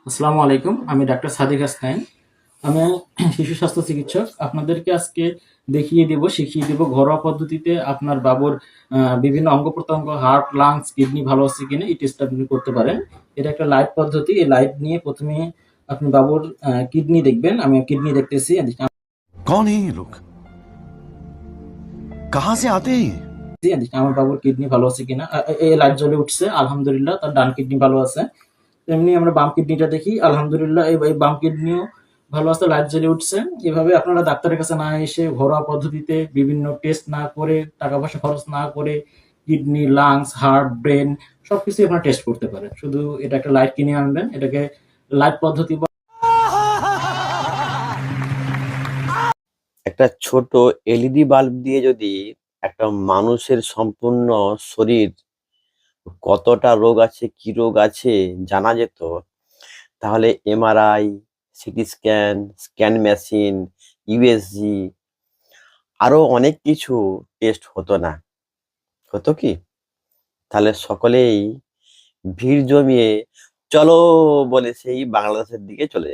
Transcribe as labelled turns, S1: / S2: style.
S1: আসসালামু আলাইকুম। আমি ডাক্তার সাদিক হাসনাইন। আমি শিশু স্বাস্থ্য চিকিৎসক। আপনাদেরকে আজকে শিখিয়ে দিব ঘরোয়া পদ্ধতিতে আপনার বাবুর বিভিন্ন অঙ্গ-প্রত্যঙ্গ, হার্ট, লাংস, কিডনি ভালো আছে কিনা এই টেস্টটা আপনি করতে পারেন। এটা একটা লাইট পদ্ধতি। এই লাইট নিয়ে ১ম এ আপনি বাবুর কিডনি দেখবেন। আমি কিডনি দেখতেছি।
S2: कौन है ये लोग? कहां से आते हैं ये?
S1: আমার বাবুর কিডনি ভালো আছে কিনা। এই লাইট জ্বলে উঠছে। আলহামদুলিল্লাহ তার ডান কিডনি ভালো আছে। তেমনি আমরা বাম কিডনিটা দেখি। আলহামদুলিল্লাহ এই বাম কিডনিও ভালো আছে, লাইট জ্বলে উঠছে। এভাবে আপনারা ডাক্তারের কাছে না এসে ঘরোয়া পদ্ধতিতে বিভিন্ন টেস্ট না করে, টাকা পয়সা খরচ না করে কিডনি, লাংস, হার্ট, ব্রেন সবকিছুই আপনারা টেস্ট করতে পারেন। শুধু এটা একটা লাইট কিনে আনবেন। এটাকে লাইট পদ্ধতি
S3: একটা ছোট এলইডি বাল্ব দিয়ে যদি একটা মানুষের সম্পূর্ণ শরীর কতটা রোগ আছে, কি রোগ আছে জানা যেত, তাহলে MRI, CT scan, scan machine, USG আরো অনেক কিছু টেস্ট হতো না। হতো কি? তাহলে সকলেই ভিড় জমিয়ে চলো বলে সেই বাংলাদেশের দিকে চলে যেত।